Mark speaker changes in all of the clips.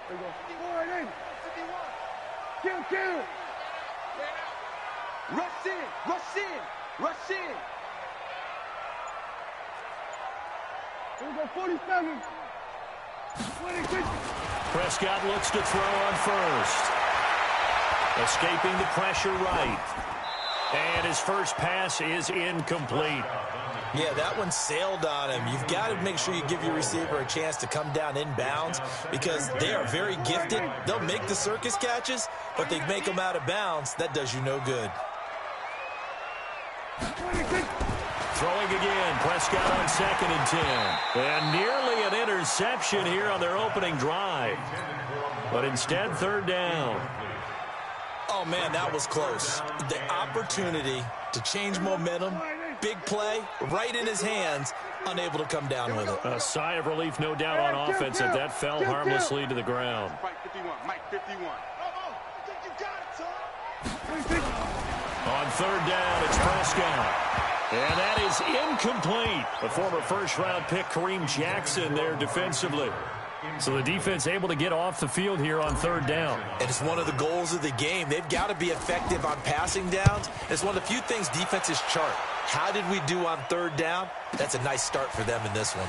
Speaker 1: There you go. Kill. Rush in. There you go, 47. 26.
Speaker 2: Prescott looks to throw on first. Escaping the pressure right. And his first pass is incomplete.
Speaker 3: Yeah, that one sailed on him. You've got to make sure you give your receiver a chance to come down inbounds because they are very gifted. They'll make the circus catches, but they make them out of bounds. That does you no good.
Speaker 2: Throwing again, Prescott on 2nd and 10. And nearly an interception here on their opening drive. But instead, 3rd down.
Speaker 3: Oh, man, that was close. The opportunity to change momentum, big play, right in his hands, unable to come down with it.
Speaker 2: A sigh of relief, no doubt, on offense as that fell harmlessly to the ground.
Speaker 1: Mike 51.
Speaker 2: On 3rd down, it's Prescott. And that is incomplete. The former first-round pick, Kareem Jackson, there defensively. So the defense able to get off the field here on 3rd down.
Speaker 3: And it's one of the goals of the game. They've got to be effective on passing downs. It's one of the few things defenses chart. How did we do on 3rd down? That's a nice start for them in this one.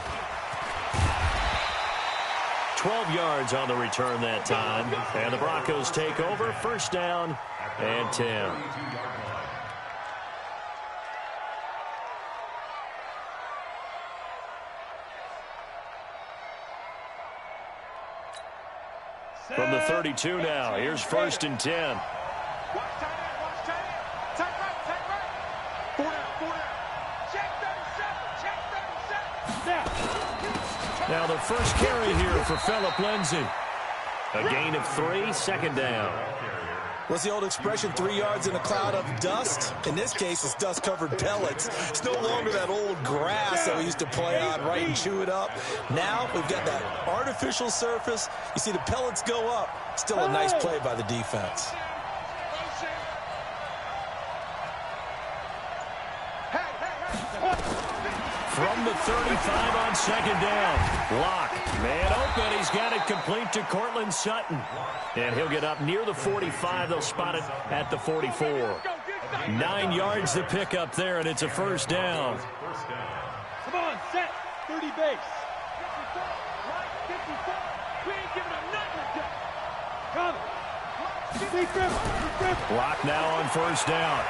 Speaker 2: 12 yards on the return that time. And the Broncos take over, 1st down and 10. From the 32 now, here's 1st and 10.
Speaker 1: Watch tight end. Tight right. 4 down. Check 37.
Speaker 2: Now the first carry here for Phillip Lindsay. A gain of 3, 2nd down.
Speaker 3: What's the old expression, 3 yards in a cloud of dust? In this case, it's dust-covered pellets. It's no longer that old grass that we used to play on, right, and chew it up. Now we've got that artificial surface. You see the pellets go up. Still a nice play by the defense.
Speaker 2: From the 35 on 2nd down. Lock. Man open. He's got it complete to Cortland Sutton. And he'll get up near the 45. They'll spot it at the 44. 9 yards to pick up there, and it's a 1st down.
Speaker 1: Come on, set. 30 base. 54. We ain't giving him nothing. Come.
Speaker 2: Lock now on 1st down.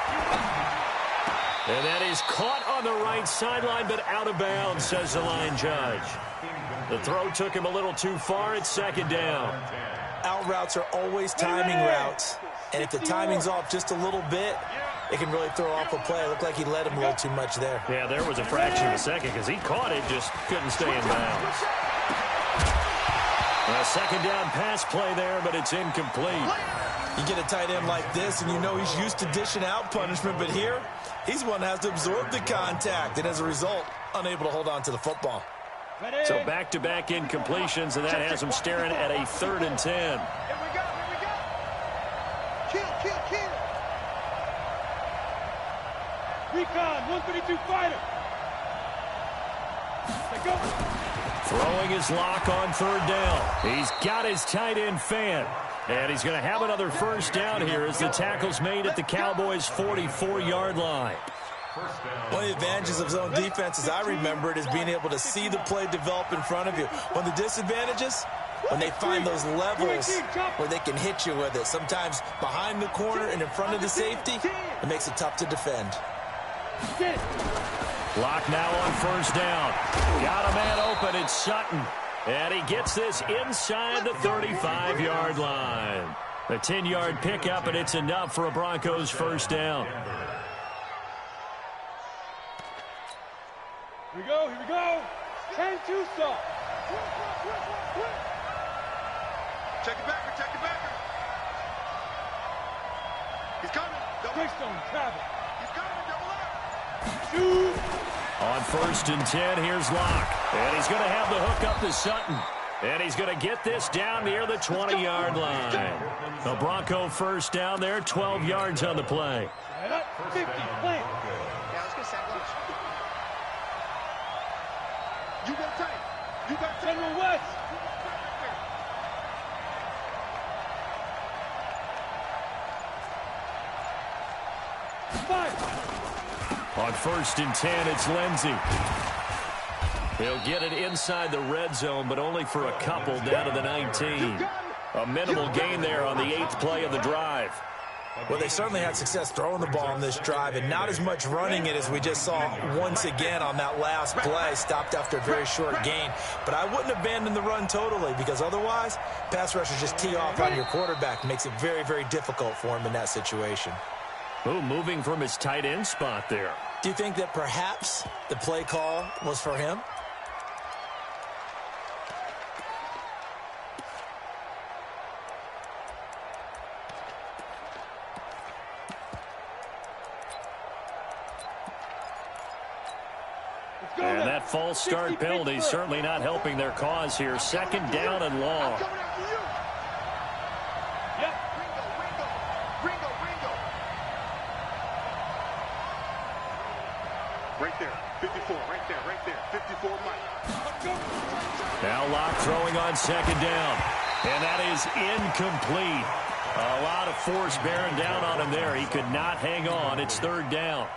Speaker 2: And that is caught on the right sideline, but out of bounds, says the line judge. The throw took him a little too far. It's 2nd down.
Speaker 3: Out routes are always timing routes. And if the timing's off just a little bit, it can really throw off a play. It looked like he led him a little too much there.
Speaker 2: Yeah, there was a fraction of a second because he caught it, just couldn't stay in bounds. A 2nd down pass play there, but it's incomplete.
Speaker 3: You get a tight end like this, and you know he's used to dishing out punishment, but here, he's one that has to absorb the contact, and as a result, unable to hold on to the football.
Speaker 2: So back-to-back incompletions, and that has him staring at a 3rd and 10.
Speaker 1: Here we go. Kill. Recon, 132 fighter. Let's go.
Speaker 2: Throwing his Lock on 3rd down. He's got his tight end fan. And he's going to have another 1st down here as the tackle's made at the Cowboys' 44-yard line.
Speaker 3: One of the advantages of zone defense, as I remember it, is being able to see the play develop in front of you. One of the disadvantages, when they find those levels where they can hit you with it. Sometimes behind the corner and in front of the safety, it makes it tough to defend.
Speaker 2: Lock now on 1st down. Got a man open. It's Sutton. And he gets this inside the 35-yard line. A 10-yard pickup, and it's enough for a Broncos 1st down.
Speaker 1: Here we go. 10-2 soft. Check it back. He's coming. Quickstone, travel. He's coming. Double up. Shoot.
Speaker 2: On 1st and 10, here's Lock. And he's going to have the hook up to Sutton. And he's going to get this down near the 20-yard line. A Bronco 1st down there, 12 yards on the play.
Speaker 1: 50, play. Yeah, let's get sack lunch. You got tight. General West.
Speaker 2: On 1st and 10, it's Lindsey. He'll get it inside the red zone, but only for a couple down to the 19. A minimal gain there on the 8th play of the drive.
Speaker 3: Well, they certainly had success throwing the ball on this drive, and not as much running it as we just saw once again on that last play. Stopped after a very short gain. But I wouldn't abandon the run totally, because otherwise, pass rushers just tee off on your quarterback. Makes it very, very difficult for him in that situation.
Speaker 2: Oh, moving from his tight end spot there.
Speaker 3: Do you think that perhaps the play call was for him?
Speaker 2: And that false start penalty certainly not helping their cause here. 2nd down and long.
Speaker 1: Right there, 54, right there, 54, Mike.
Speaker 2: Now Locke throwing on 2nd down. And that is incomplete. A lot of force bearing down on him there. He could not hang on. It's 3rd down.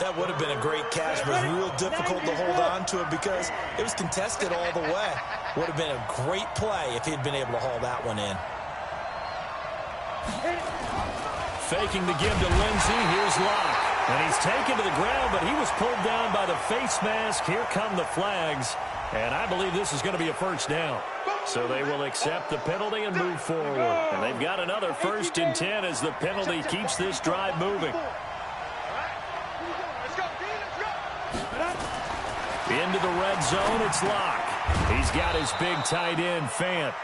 Speaker 3: That would have been a great catch, but it was real difficult to hold on to it because it was contested all the way. Would have been a great play if he'd been able to haul that one in.
Speaker 2: Faking the give to Lindsey. Here's Locke. And he's taken to the ground, but he was pulled down by the face mask. Here come the flags. And I believe this is going to be a 1st down. So they will accept the penalty and move forward. And they've got another 1st and 10 as the penalty keeps this drive moving. Into the red zone, it's Locke. He's got his big tight end, Fant.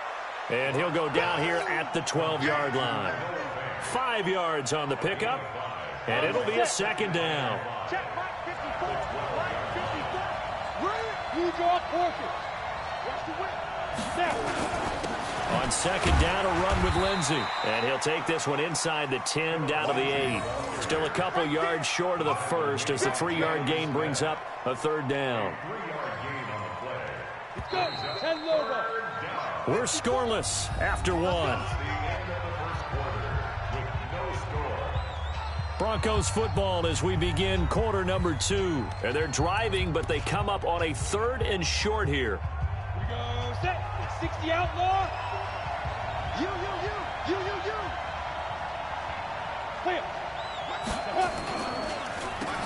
Speaker 2: And he'll go down here at the 12-yard line. 5 yards on the pickup, and it'll be a 2nd down. On 2nd down, a run with Lindsey. And he'll take this one inside the 10, down to the 8. Still a couple yards short of the 1st as the 3-yard gain brings up a 3rd down. We're scoreless after 1. Broncos football as we begin quarter number 2. And they're driving, but they come up on a 3rd and short here.
Speaker 1: Here we go, set. 60 outlaw. You. Clear.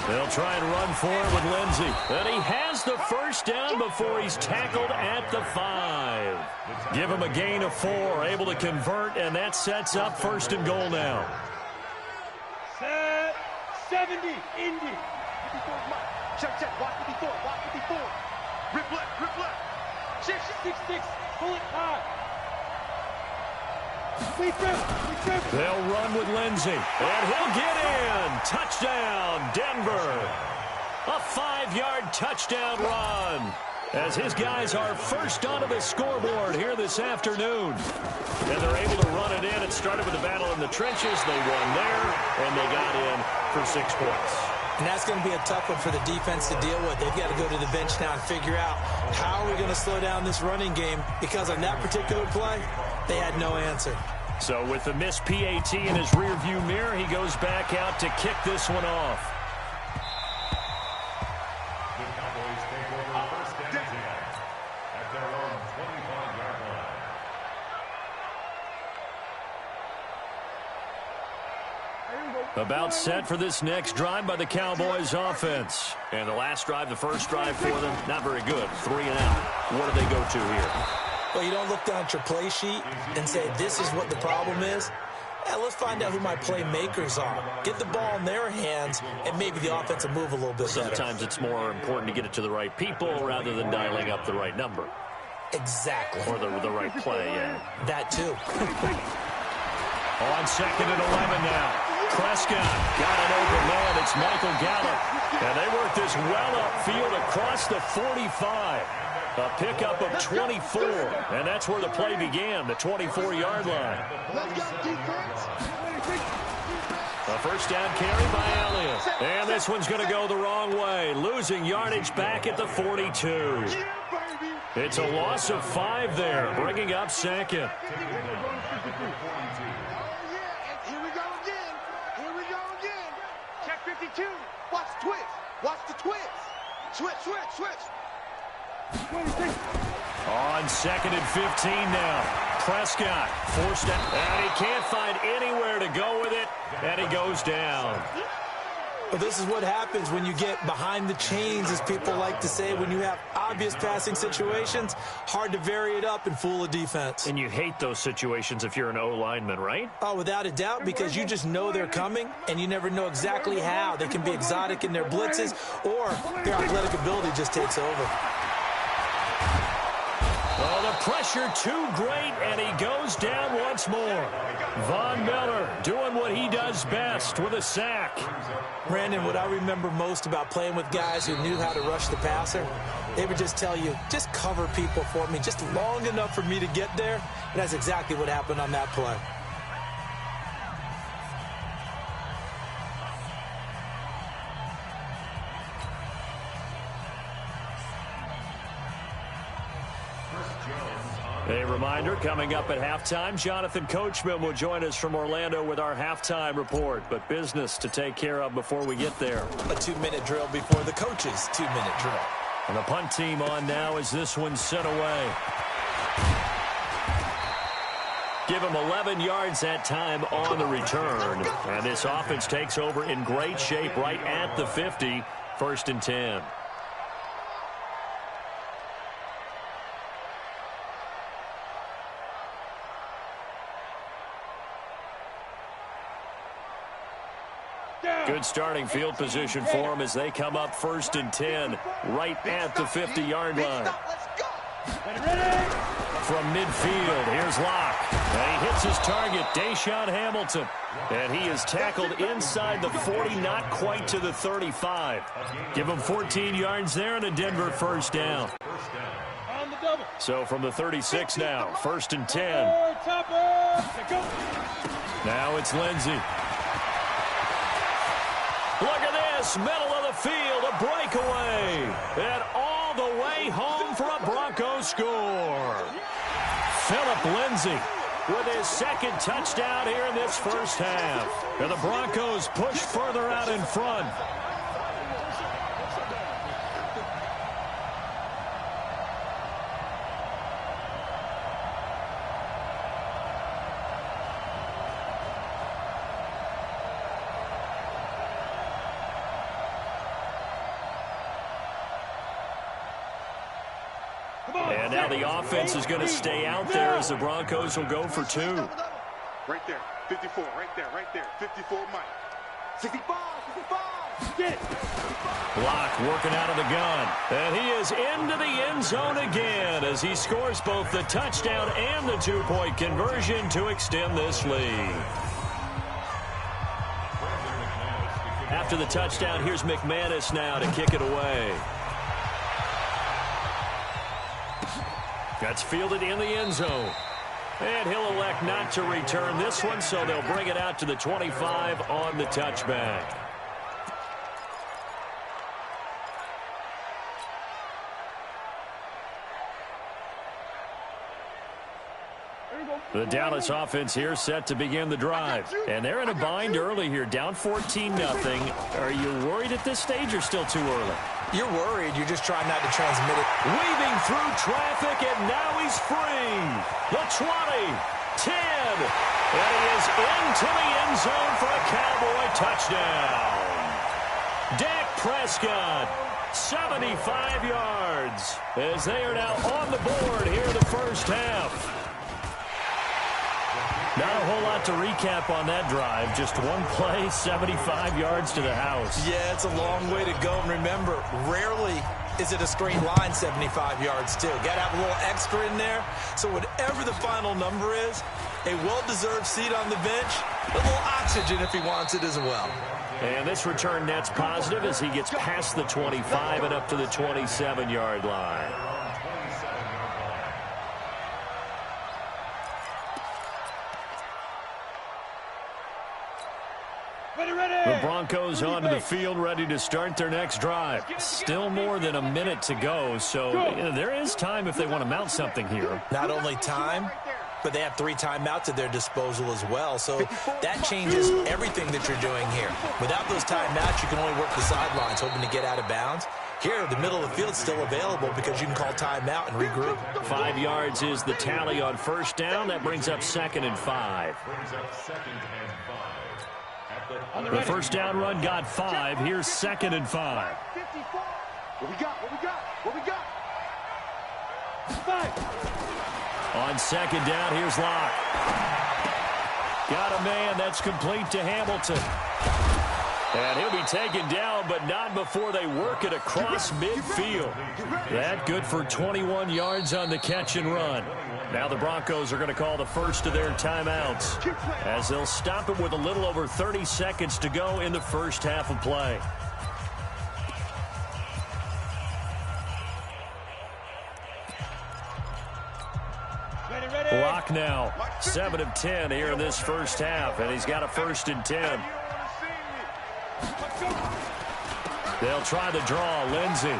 Speaker 2: They'll try and run for it with Lindsey. And he has the 1st down before he's tackled at the 5. Give him a gain of 4, able to convert, and that sets up 1st and goal now.
Speaker 1: Set. 70. Indy. 54, Mike. Check. Watch 54. Rip left. 6. Pull it high.
Speaker 2: They'll run with Lindsey, and he'll get in. Touchdown, Denver. A 5-yard touchdown run as his guys are first onto the scoreboard here this afternoon. And they're able to run it in. It started with a battle in the trenches. They won there, and they got in for 6 points.
Speaker 3: And that's going to be a tough one for the defense to deal with. They've got to go to the bench now and figure out how are we going to slow down this running game, because on that particular play, they had no answer.
Speaker 2: So with the missed PAT in his rearview mirror, he goes back out to kick this one off.
Speaker 4: The Cowboys take over 1st and 10 at their own 25-yard line.
Speaker 2: About set for this next drive by the Cowboys offense. And the last drive, the first drive for them, not very good. 3 and out. What do they go to here?
Speaker 3: Well, you don't look down at your play sheet and say, this is what the problem is. Let's find out who my playmakers are. Get the ball in their hands, and maybe the offense will move a little bit better.
Speaker 2: Sometimes it's more important to get it to the right people rather than dialing up the right number.
Speaker 3: Exactly.
Speaker 2: Or the right play, yeah.
Speaker 3: That, too.
Speaker 2: On 2nd and 11 now. Prescott got an open man. It's Michael Gallup. And they work this well upfield across the 45. A pickup of 24, and that's where the play began, the 24-yard line. A 1st down carry by Elliott. And this one's going to go the wrong way, losing yardage back at the 42. It's a loss of 5 there, bringing up 2nd.
Speaker 1: Here we go again. Check 52. 22. Watch the twist. Watch the twist. Switch, switch, switch.
Speaker 2: On 2nd and 15 now. Prescott forced it, and he can't find anywhere to go with it, and he goes down.
Speaker 3: Well, this is what happens when you get behind the chains, as people like to say. When you have obvious passing situations, hard to vary it up and fool a defense.
Speaker 2: And you hate those situations if you're an O-lineman, right?
Speaker 3: Oh, without a doubt, because you just know they're coming, and you never know exactly how. They can be exotic in their blitzes, or their athletic ability just takes over.
Speaker 2: Oh, the pressure too great, and he goes down once more. Von Miller doing what he does best with a sack.
Speaker 3: Brandon, what I remember most about playing with guys who knew how to rush the passer, they would just tell you, just cover people for me, just long enough for me to get there. And that's exactly what happened on that play.
Speaker 2: A reminder, coming up at halftime, Jonathan Coachman will join us from Orlando with our halftime report. But business to take care of before we get there.
Speaker 3: A 2-minute drill before the coach's 2-minute drill.
Speaker 2: And the punt team on now as this one's sent away. Give him 11 yards that time on the return. And this offense takes over in great shape right at the 50. 1st and 10. Good starting field position for them as they come up 1st and 10 right at the 50-yard line. From midfield, here's Locke. And he hits his target, Deshaun Hamilton. And he is tackled inside the 40, not quite to the 35. Give him 14 yards there and a Denver 1st down. So from the 36 now, 1st and 10. Now it's Lindsey. Look at this, middle of the field, a breakaway. And all the way home for a Broncos score. Phillip Lindsay with his 2nd touchdown here in this 1st half. And the Broncos push further out in front. And now the offense is going to stay out there as the Broncos will go for 2.
Speaker 1: Right there, 54, right there, 54, Mike. 65, 65, get it.
Speaker 2: Locke working out of the gun. And he is into the end zone again as he scores both the touchdown and the 2-point conversion to extend this lead. After the touchdown, here's McManus now to kick it away. That's fielded in the end zone. And he'll elect not to return this one, so they'll bring it out to the 25 on the touchback. The Dallas offense here set to begin the drive. And they're in a bind early here, down 14-0. Are you worried at this stage or still too early?
Speaker 3: You're worried. You're just trying not to transmit it.
Speaker 2: Weaving through traffic, and now he's free. The 20, 10, and he is into the end zone for a Cowboy touchdown. Dak Prescott, 75 yards, as they are now on the board here in the 1st half. Not a whole lot to recap on that drive. Just one play, 75 yards to the house.
Speaker 3: Yeah, it's a long way to go. And remember, rarely is it a straight line 75 yards, too. Got to have a little extra in there. So whatever the final number is, a well-deserved seat on the bench, a little oxygen if he wants it as well.
Speaker 2: And this return net's positive as he gets past the 25 and up to the 27-yard line. The Broncos onto the field ready to start their next drive. Still more than a minute to go, so there is time if they want to mount something here.
Speaker 3: Not only time, but they have 3 timeouts at their disposal as well. So that changes everything that you're doing here. Without those timeouts, you can only work the sidelines, hoping to get out of bounds. Here, the middle of the field's still available because you can call timeout and regroup.
Speaker 2: 5 yards is the tally on first down. That brings up 2nd and 5. The first down run got 5. Here's 2nd and 5.
Speaker 1: What we got? What we got? What we got? 5.
Speaker 2: On 2nd down, here's Locke. Got a man. That's complete to Hamilton. And he'll be taken down, but not before they work it across midfield. That good for 21 yards on the catch and run. Now the Broncos are going to call the first of their timeouts, as they'll stop it with a little over 30 seconds to go in the first half of play. Locke now, 7 of 10 here in this first half, and he's got a 1st and 10. They'll try the draw, Lindsey.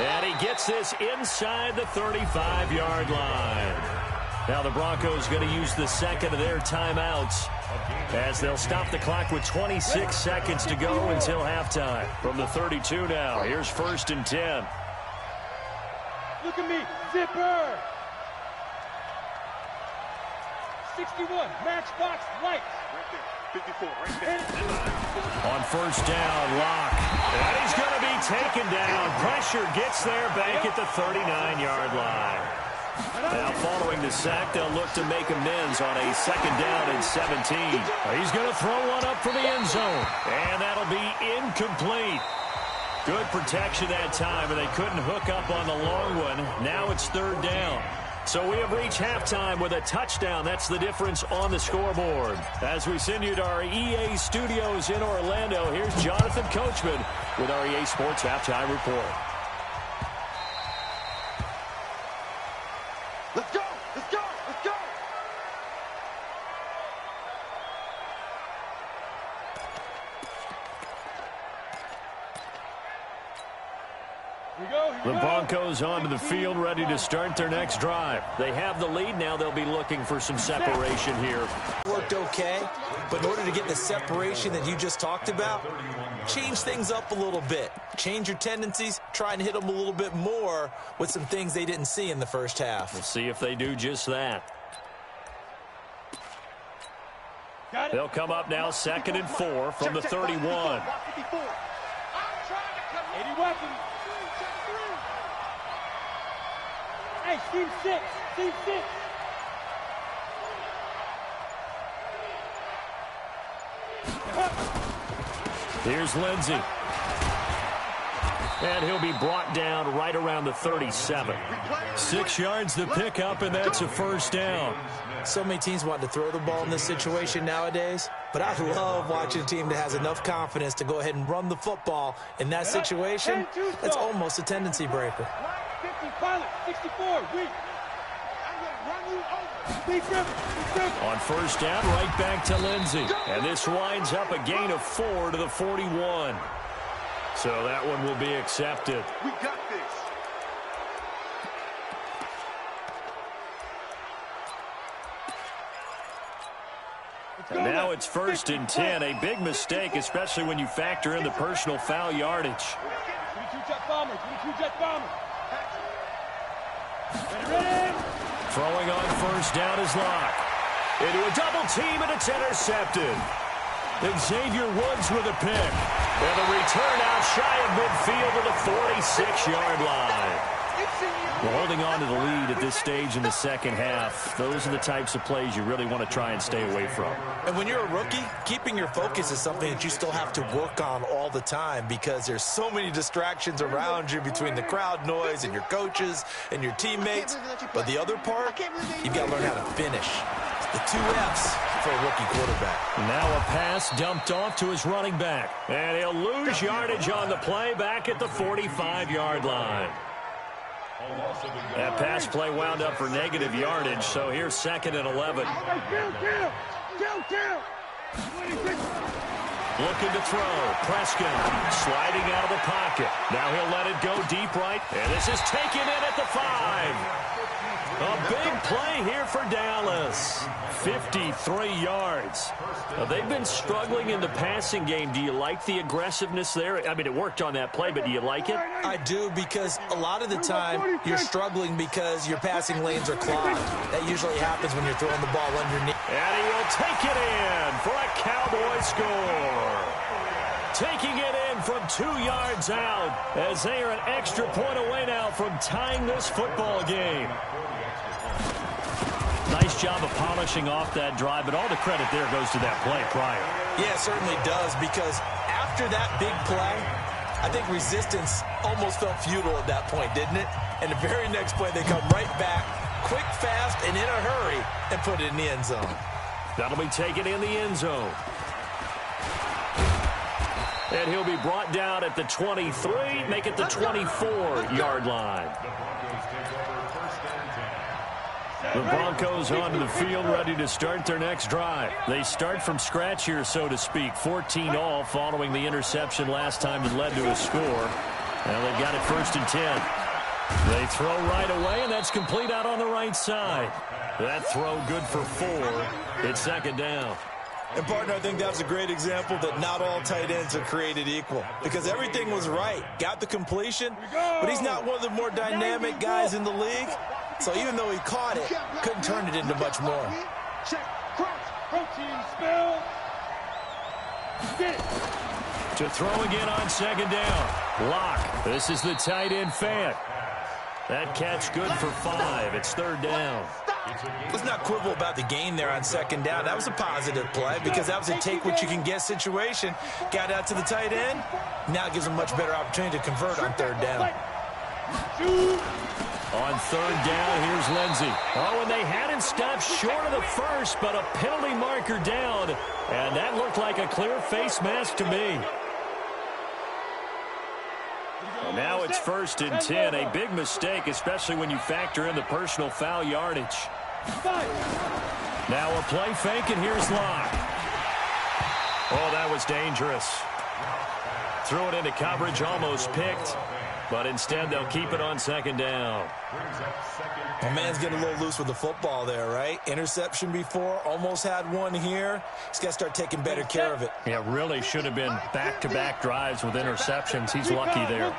Speaker 2: And he gets this inside the 35-yard line. Now the Broncos going to use the second of their timeouts, as they'll stop the clock with 26 seconds to go until halftime. From the 32 now, here's 1st and 10.
Speaker 1: Look at me, zipper. 61, matchbox lights. Right there. 54, right there.
Speaker 2: On first down, Locke. And he's going to be taken down. Pressure gets there back at the 39-yard line. Now following the sack, they'll look to make amends on a 2nd down and 17. He's going to throw one up for the end zone. And that'll be incomplete. Good protection that time, and they couldn't hook up on the long one. Now it's 3rd down. So we have reached halftime with a touchdown. That's the difference on the scoreboard. As we send you to our EA studios in Orlando, here's Jonathan Coachman with our EA Sports Halftime Report.
Speaker 1: Let's go! Let's go! Let's go!
Speaker 2: The Broncos onto the field, ready to start their next drive. They have the lead. Now they'll be looking for some separation here.
Speaker 3: Worked okay, but in order to get the separation that you just talked about, change things up a little bit. Change your tendencies, try and hit them a little bit more with some things they didn't see in the first half.
Speaker 2: We'll see if they do just that. They'll come up now 2nd and 4 from the 31.
Speaker 1: 80 weapons. Hey, team 6. Team 6.
Speaker 2: Here's Lindsey. And he'll be brought down right around the 37. 6 yards to pick up, and that's a 1st down.
Speaker 3: So many teams want to throw the ball in this situation nowadays, but I love watching a team that has enough confidence to go ahead and run the football in that situation. That's almost a tendency breaker.
Speaker 1: 50 pilot, 64, weak.
Speaker 2: On first down, right back to Lindsey. And this winds up a gain of 4 to the 41. So that one will be accepted.
Speaker 1: We got this.
Speaker 2: And now it's 1st and 10. A big mistake, especially when you factor in the personal foul yardage.
Speaker 1: 22 jet bomber, 22 jet bomber. Ready.
Speaker 2: Throwing on first down is Locke. Into a double team, and it's intercepted. Xavier Woods with a pick. And the return out shy of midfield to the 46-yard line. Well, holding on to the lead at this stage in the second half, those are the types of plays you really want to try and stay away from.
Speaker 3: And when you're a rookie, keeping your focus is something that you still have to work on all the time, because there's so many distractions around you between the crowd noise and your coaches and your teammates. But the other part, you've got to learn how to finish. The 2 F's for a rookie quarterback.
Speaker 2: Now a pass dumped off to his running back. And he'll lose yardage on the play back at the 45-yard line. That pass play wound up for negative yardage, so here's 2nd and 11. Looking to throw. Prescott sliding out of the pocket. Now he'll let it go deep right. And this is taken in at the 5. A big play here for Dallas. 53 yards. They've been struggling in the passing game. Do you like the aggressiveness there? I mean, it worked on that play, but do you like it?
Speaker 3: I do, because a lot of the time you're struggling because your passing lanes are clogged. That usually happens when you're throwing the ball underneath.
Speaker 2: And he will take it in for a Cowboy score. Taking it in from 2 yards out as they are an extra point away now from tying this football game. Nice job of polishing off that drive, but all the credit there goes to that play prior.
Speaker 3: Yeah, it certainly does, because after that big play, I think resistance almost felt futile at that point, didn't it? And the very next play, they come right back, quick, fast, and in a hurry, and put it in the end zone.
Speaker 2: That'll be taken in the end zone. And he'll be brought down at the 23, make it the 24-yard line. The Broncos onto the field, ready to start their next drive. They start from scratch here, so to speak. 14 all following the interception last time that led to a score. Now they've got it 1st and 10. They throw right away, and that's complete out on the right side. That throw good for 4. It's 2nd down.
Speaker 3: And, partner, I think that was a great example that not all tight ends are created equal, because everything was right. Got the completion, but he's not one of the more dynamic guys in the league. So even though he caught it, couldn't turn it into much more.
Speaker 1: Check, crouch, protein, spell. Get it.
Speaker 2: To throw again on 2nd down. Lock. This is the tight end Fant. That catch good for 5. It's 3rd down.
Speaker 3: Let's not quibble about the gain there on 2nd down. That was a positive play, because that was a take-what-you-can-get situation. Got out to the tight end. Now it gives him a much better opportunity to convert on 3rd down.
Speaker 2: On 3rd down, here's Lindsey. Oh, and they had him stopped short of the first, but a penalty marker down. And that looked like a clear face mask to me. And now it's 1st and 10. A big mistake, especially when you factor in the personal foul yardage. Now a play fake, and here's Locke. Oh, that was dangerous. Threw it into coverage, almost picked. But instead, they'll keep it on 2nd down.
Speaker 3: My man's getting a little loose with the football there, right? Interception before, almost had one here. He's got to start taking better care of it.
Speaker 2: Yeah, really should have been back-to-back drives with interceptions. He's lucky there.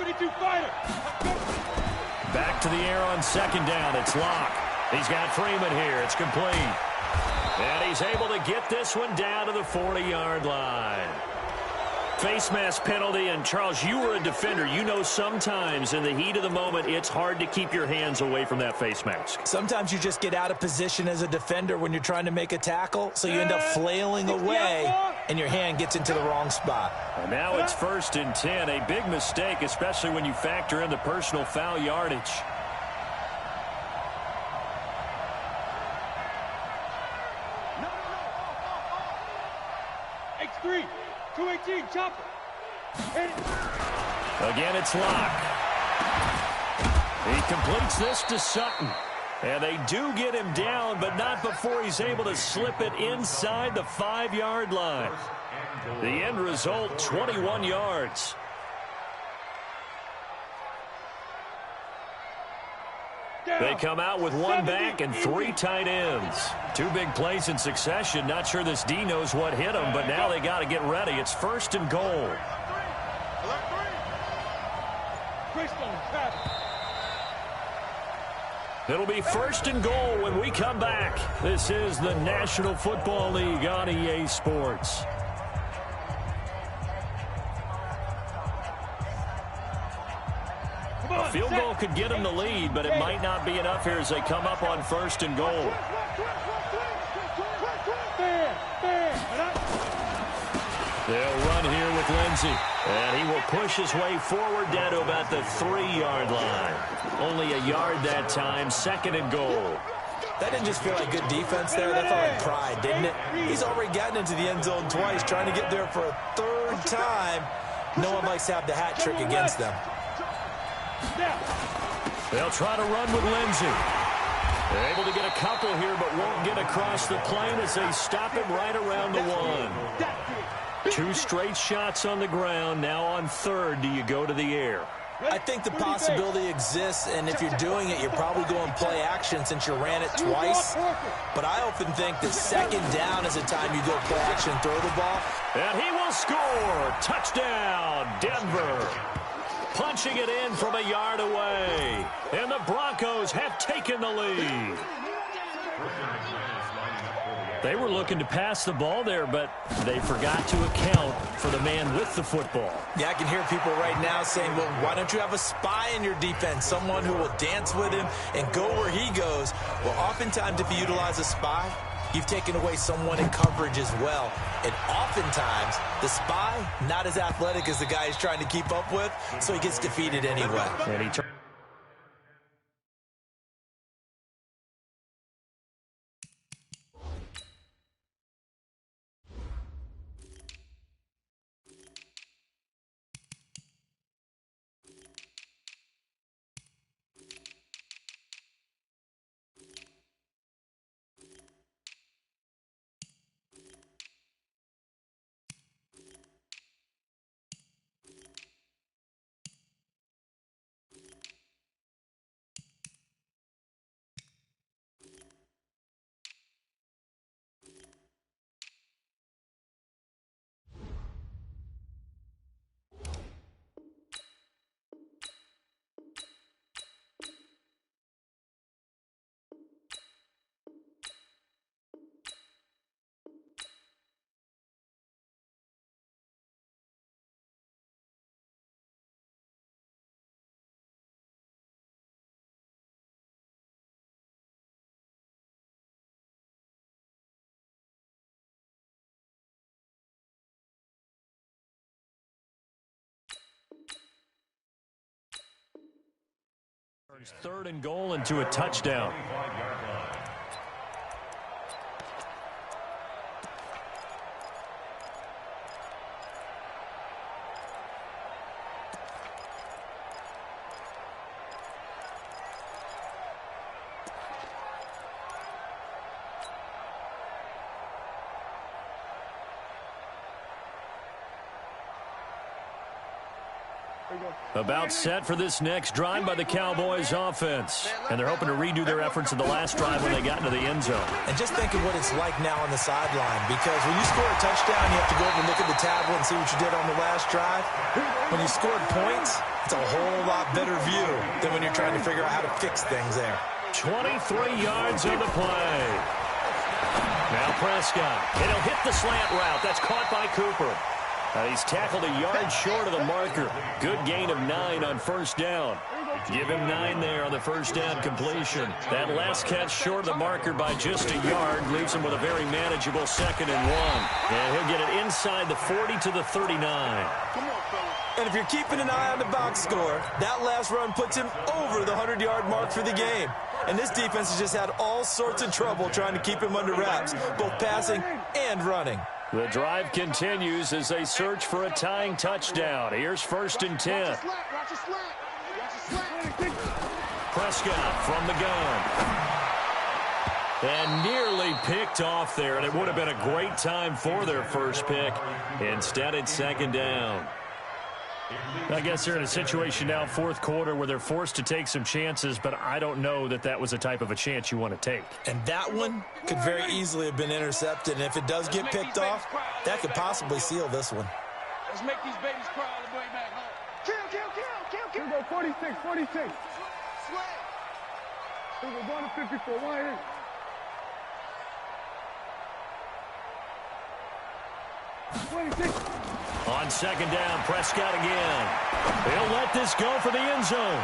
Speaker 2: Back to the air on 2nd down. It's Locke. He's got Freeman here. It's complete. And he's able to get this one down to the 40-yard line. Face mask penalty, and Charles, you were a defender. You know sometimes in the heat of the moment, it's hard to keep your hands away from that face mask.
Speaker 3: Sometimes you just get out of position as a defender when you're trying to make a tackle, so you end up flailing away, and your hand gets into the wrong spot.
Speaker 2: And now it's 1st and 10. A big mistake, especially when you factor in the personal foul yardage.
Speaker 1: X3. 218, chopper.
Speaker 2: Again, it's Locke. He completes this to Sutton. And they do get him down, but not before he's able to slip it inside the 5-yard line. The end result, 21 yards. They come out with 1 back and 3 tight ends. 2 big plays in succession. Not sure this D knows what hit him, but now they got to get ready. It's 1st and goal. It'll be 1st and goal when we come back. This is the National Football League on EA Sports. A field goal could get them the lead, but it might not be enough here as they come up on 1st and goal. They'll run here with Lindsey, and he will push his way forward down to about the 3-yard line. Only a yard that time, 2nd and goal.
Speaker 3: That didn't just feel like good defense there. That felt like pride, didn't it? He's already gotten into the end zone twice, trying to get there for a 3rd time. No one likes to have the hat trick against them.
Speaker 2: They'll try to run with Lindsey. They're able to get a couple here, but won't get across the plane as they stop him right around the 1. 2 straight shots on the ground. Now on third, do you go to the air?
Speaker 3: I think the possibility exists, and if you're doing it, you're probably going play action since you ran it twice. But I often think that second down is the time you go play action and throw the ball.
Speaker 2: And he will score. Touchdown, Denver. Punching it in from a yard away. And the Broncos have taken the lead. They were looking to pass the ball there, but they forgot to account for the man with the football.
Speaker 3: Yeah, I can hear people right now saying, well, why don't you have a spy in your defense, someone who will dance with him and go where he goes? Well, oftentimes if you utilize a spy, you've taken away someone in coverage as well. And oftentimes, the spy, not as athletic as the guy he's trying to keep up with, so he gets defeated anyway.
Speaker 2: And he turns 3rd and goal into a touchdown. About set for this next drive by the Cowboys offense. And they're hoping to redo their efforts in the last drive when they got into the end zone.
Speaker 3: And just think of what it's like now on the sideline, because when you score a touchdown, you have to go over and look at the tablet and see what you did on the last drive. When you scored points, it's a whole lot better view than when you're trying to figure out how to fix things there.
Speaker 2: 23 yards on the play. Now Prescott. And he'll hit the slant route. That's caught by Cooper. He's tackled a yard short of the marker. Good gain of 9 on first down. Give him 9 there on the first down completion. That last catch short of the marker by just a yard leaves him with a very manageable 2nd and 1. And he'll get it inside the 40 to the 39.
Speaker 3: And if you're keeping an eye on the box score, that last run puts him over the 100-yard mark for the game. And this defense has just had all sorts of trouble trying to keep him under wraps, both passing and running.
Speaker 2: The drive continues as they search for a tying touchdown. Here's 1st and 10. Prescott from the gun. And nearly picked off there, and it would have been a great time for their first pick. Instead, it's 2nd down. I guess they're in a situation now, 4th quarter, where they're forced to take some chances, but I don't know that that was the type of a chance you want to take.
Speaker 3: And that one could very easily have been intercepted, and if it does get picked off, that could possibly seal this one.
Speaker 1: Let's make these babies cry all the way back home. Kill. Here we go, 46. Here we go, going to 54. Why is
Speaker 2: On 2nd down, Prescott again. He'll let this go for the end zone.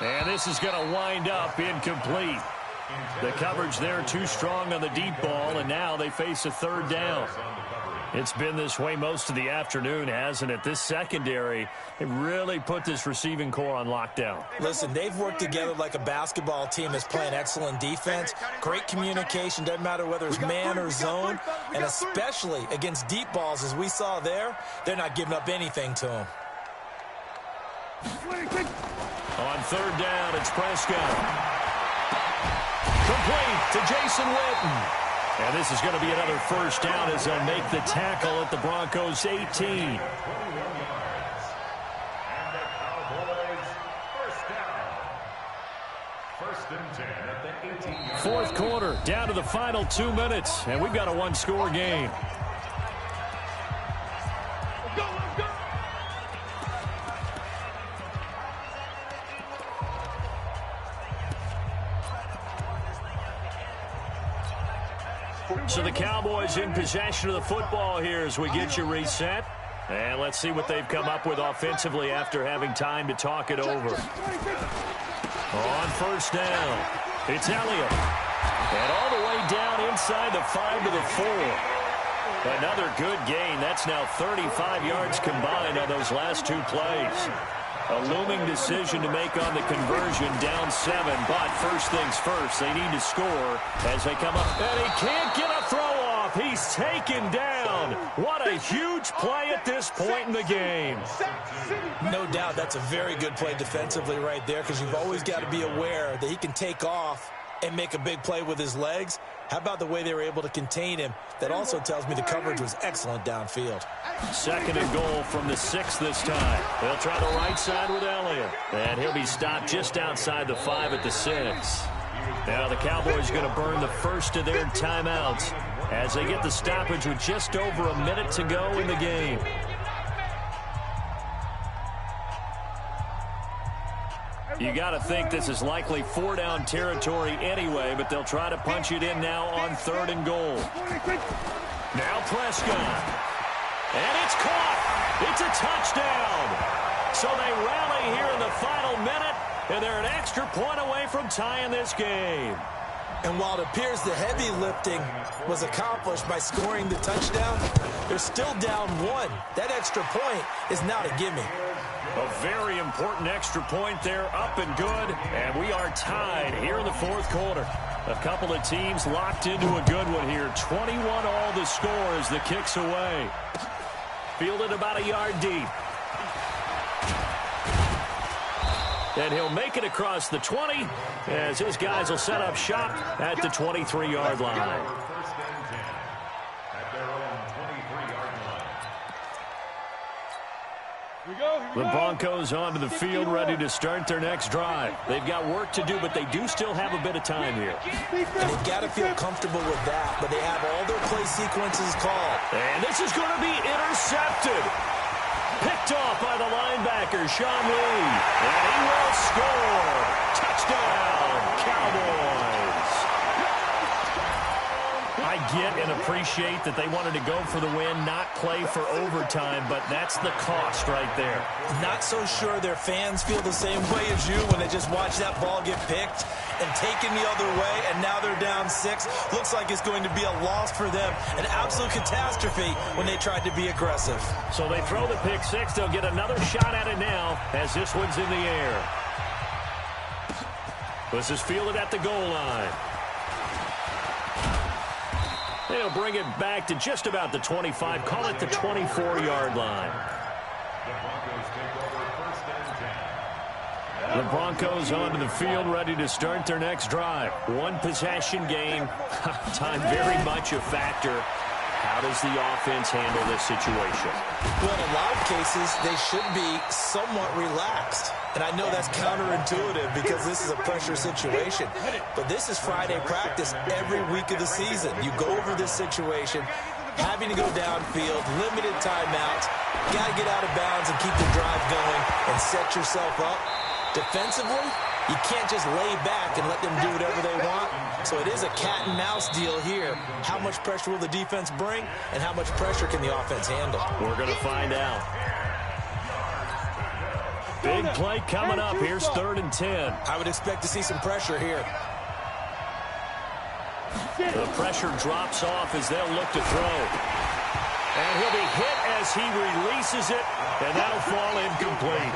Speaker 2: And this is going to wind up incomplete. The coverage there too strong on the deep ball, and now they face a 3rd down. It's been this way most of the afternoon, hasn't it? This secondary, it really put this receiving core on lockdown.
Speaker 3: Listen, they've worked together like a basketball team that's playing excellent defense. Great communication, doesn't matter whether it's man or zone. And especially against deep balls, as we saw there, they're not giving up anything to them.
Speaker 2: On 3rd down, it's Prescott. Complete to Jason Witten. And this is going to be another first down as they'll make the tackle at the Broncos' 18.
Speaker 4: 21 yards. And the Cowboys first down. First and 10 at the 18-yard.
Speaker 2: Fourth quarter, down to the final 2 minutes, and we've got a one-score game. So the Cowboys in possession of the football here as we get you reset. And let's see what they've come up with offensively after having time to talk it over. On first down, it's Elliott. And all the way down inside the 5 to the 4. Another good gain. That's now 35 yards combined on those last 2 plays. A looming decision to make on the conversion, down 7. But first things first, they need to score as they come up. And he can't get a throw off. He's taken down. What a huge play at this point in the game.
Speaker 3: No doubt that's a very good play defensively right there, because you've always got to be aware that he can take off and make a big play with his legs. How about the way they were able to contain him? That also tells me the coverage was excellent downfield.
Speaker 2: Second and goal from the 6 this time. They'll try the right side with Elliott. And he'll be stopped just outside the 5 at the 6. Now the Cowboys going to burn the first of their timeouts as they get the stoppage with just over a minute to go in the game. You got to think this is likely 4-down territory anyway, but they'll try to punch it in now on 3rd and goal. Now Prescott. And it's caught. It's a touchdown. So they rally here in the final minute, and they're an extra point away from tying this game.
Speaker 3: And while it appears the heavy lifting was accomplished by scoring the touchdown, they're still down 1. That extra point is not a gimme.
Speaker 2: A very important extra point there, up and good, and we are tied here in the 4th quarter. A couple of teams locked into a good one here. 21 all the score as the kick's away. Fielded about a yard deep. And he'll make it across the 20 as his guys will set up shop at the 23-yard line.
Speaker 4: First and 10 at their own 23-yard line.
Speaker 2: The Broncos onto the field ready to start their next drive. They've got work to do, but they do still have a bit of time here.
Speaker 3: And they've got to feel comfortable with that, but they have all their play sequences called.
Speaker 2: And this is going to be intercepted. Picked off by the linebacker, Sean Lee. And he will score. Touchdown, Cowboys. I get and appreciate that they wanted to go for the win, not play for overtime, but that's the cost right there.
Speaker 3: Not so sure their fans feel the same way as you when they just watch that ball get picked and taken the other way, and now they're down 6. Looks like it's going to be a loss for them, an absolute catastrophe when they tried to be aggressive.
Speaker 2: So they throw the pick 6. They'll get another shot at it now as this one's in the air. This is fielded at the goal line. They'll bring it back to just about the 25. Call it the 24-yard line. The Broncos onto the field ready to start their next drive. One possession game. Time very much a factor. How does the offense handle this situation?
Speaker 3: Well, in a lot of cases, they should be somewhat relaxed. And I know that's counterintuitive because this is a pressure situation. But this is Friday practice every week of the season. You go over this situation, having to go downfield, limited timeouts, got to get out of bounds and keep the drive going and set yourself up. Defensively, you can't just lay back and let them do whatever they want. So it is a cat and mouse deal here. How much pressure will the defense bring, and how much pressure can the offense handle?
Speaker 2: We're going to find out. Big play coming up. Here's 3rd and 10.
Speaker 3: I would expect to see some pressure here.
Speaker 2: The pressure drops off as they'll look to throw. And he'll be hit as he releases it, and that'll fall incomplete.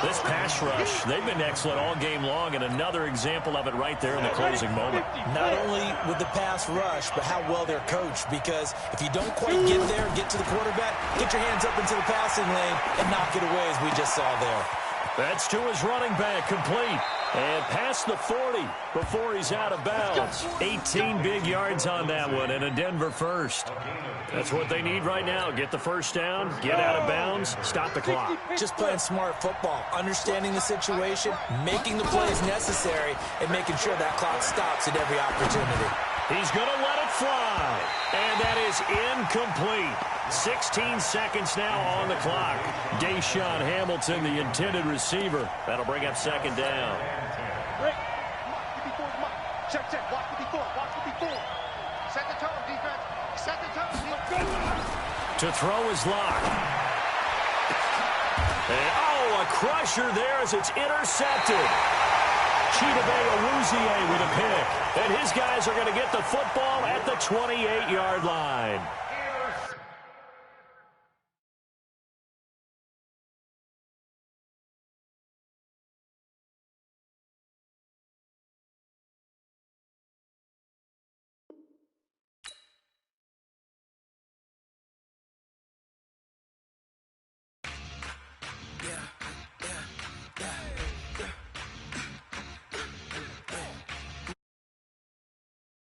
Speaker 2: This pass rush, they've been excellent all game long, and another example of it right there in the closing moment.
Speaker 3: Not only with the pass rush, but how well they're coached, because if you don't quite get there, get to the quarterback, get your hands up into the passing lane and knock it away as we just saw there.
Speaker 2: That's to his running back, complete. And past the 40 before he's out of bounds. 18 big yards on that one, and a Denver first. That's what they need right now. Get the first down, get out of bounds, stop the clock.
Speaker 3: Just playing smart football, understanding the situation, making the plays necessary, and making sure that clock stops at every opportunity.
Speaker 2: He's going to let it fly. And that is incomplete. 16 seconds now on the clock. Deshaun Hamilton, the intended receiver. That'll bring up second down.
Speaker 1: Check, check. Watch what he thought. Watch what he thought. Set the tone, defense. Set the tone.
Speaker 2: To throw is Locke. And, a crusher there as it's intercepted. Chidobe Awuzie with a pick. And his guys are going to get the football at the 28-yard line.